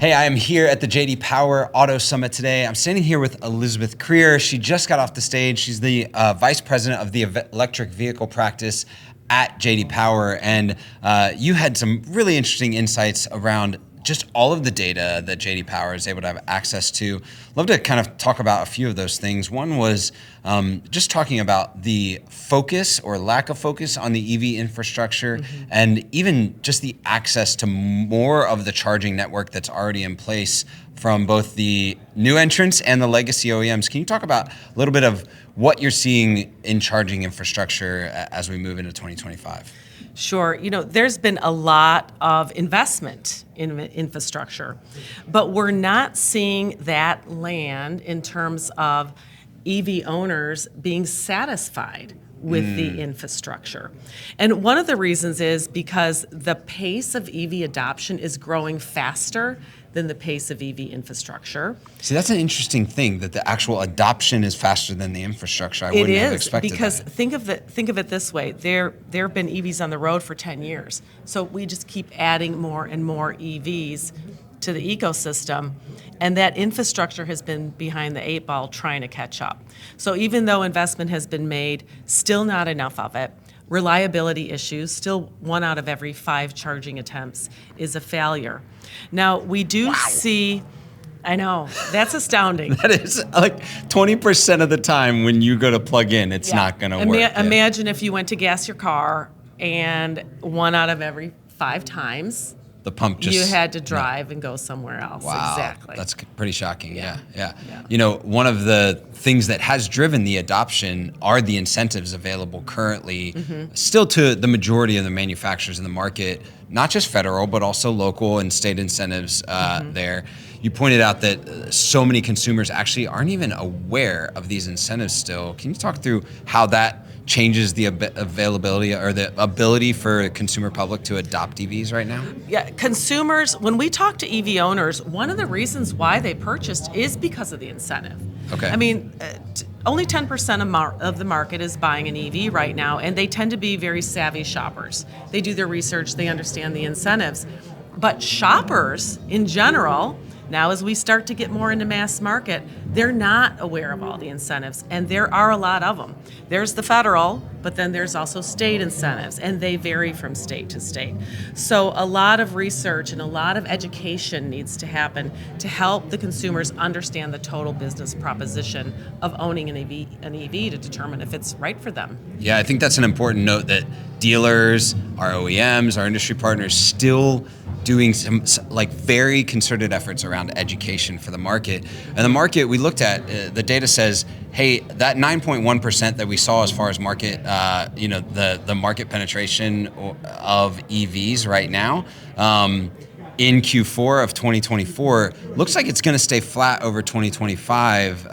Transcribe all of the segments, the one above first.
Hey, I am here at the JD Power Auto Summit today. I'm standing here with Elizabeth Krear. She just got off the stage. She's the Vice President of the Electric Vehicle Practice at JD Power. And you had some really interesting insights around just all of the data that JD Power is able to have access to. Love to kind of talk about a few of those things. One was just talking about the focus or lack of focus on the EV infrastructure, and even just the access to more of the charging network that's already in place from both the new entrants and the legacy OEMs. Can you talk about a little bit of what you're seeing in charging infrastructure as we move into 2025? Sure. There's been a lot of investment in infrastructure, but we're not seeing that land in terms of EV owners being satisfied with the infrastructure. And one of the reasons is because the pace of EV adoption is growing faster than the pace of EV infrastructure. See, that's an interesting thing, that the actual adoption is faster than the infrastructure. I wouldn't have expected that. Because think of it this way. There have been EVs on the road for 10 years. So we just keep adding more and more EVs to the ecosystem, and that infrastructure has been behind the 8 ball trying to catch up. So even though investment has been made, still not enough of it. Reliability issues, still 1 out of every 5 charging attempts is a failure. Now, we do see, I know, that's astounding. That is like 20% of the time when you go to plug in, it's not going to work. Imagine if you went to gas your car and 1 out of every 5 times, the pump just, you had to drive and go somewhere else. Wow, exactly. That's pretty shocking. Yeah. One of the things that has driven the adoption are the incentives available currently, still to the majority of the manufacturers in the market, not just federal, but also local and state incentives there. You pointed out that so many consumers actually aren't even aware of these incentives still. Can you talk through how that changes the availability or the ability for the consumer public to adopt EVs right now? Yeah, consumers, when we talk to EV owners, one of the reasons why they purchased is because of the incentive. Okay. I mean, only 10% of the market is buying an EV right now, and they tend to be very savvy shoppers. They do their research, they understand the incentives. But shoppers in general, now as we start to get more into mass market, they're not aware of all the incentives, and there are a lot of them. There's the federal, but then there's also state incentives, and they vary from state to state. So a lot of research and a lot of education needs to happen to help the consumers understand the total business proposition of owning an EV to determine if it's right for them. Yeah, I think that's an important note, that dealers, our OEMs, our industry partners still doing some like very concerted efforts around education for the market. And the market we looked at, the data says, hey, that 9.1% that we saw as far as market, the market penetration of EVs right now, in Q4 of 2024, looks like it's going to stay flat over 2025.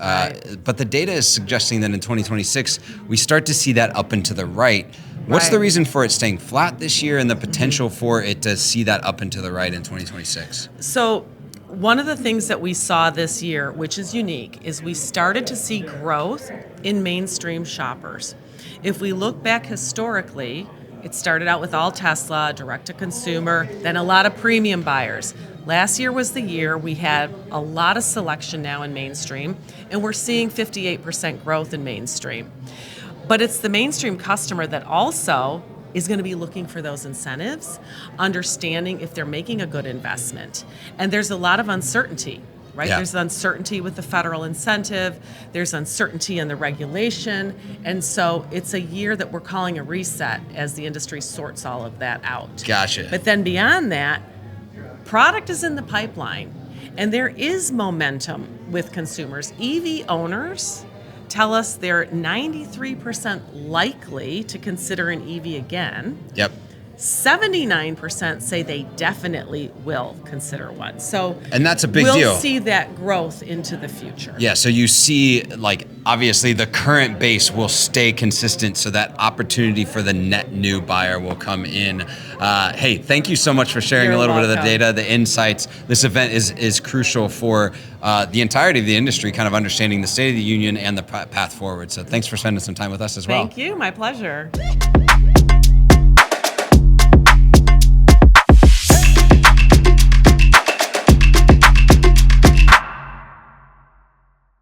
But the data is suggesting that in 2026, we start to see that up and to the right. What's the reason for it staying flat this year and the potential for it to see that up and to the right in 2026? So one of the things that we saw this year, which is unique, is we started to see growth in mainstream shoppers. If we look back historically, it started out with all Tesla, direct to consumer, then a lot of premium buyers. Last year was the year we had a lot of selection now in mainstream, and we're seeing 58% growth in mainstream. But it's the mainstream customer that also is going to be looking for those incentives, understanding if they're making a good investment. And there's a lot of uncertainty, right? Yeah. There's uncertainty with the federal incentive, there's uncertainty in the regulation, and so it's a year that we're calling a reset as the industry sorts all of that out. Gotcha. But then beyond that, product is in the pipeline, and there is momentum with consumers. EV owners tell us they're 93% likely to consider an EV again. Yep. 79% say they definitely will consider one. And that's a big deal. We'll see that growth into the future. Yeah, so you see, like, obviously the current base will stay consistent, so that opportunity for the net new buyer will come in. Hey, thank you so much for sharing You're a little welcome. bit of the data, the insights. This event is crucial for the entirety of the industry, kind of understanding the state of the union and the path forward. So thanks for spending some time with us as well. Thank you, my pleasure.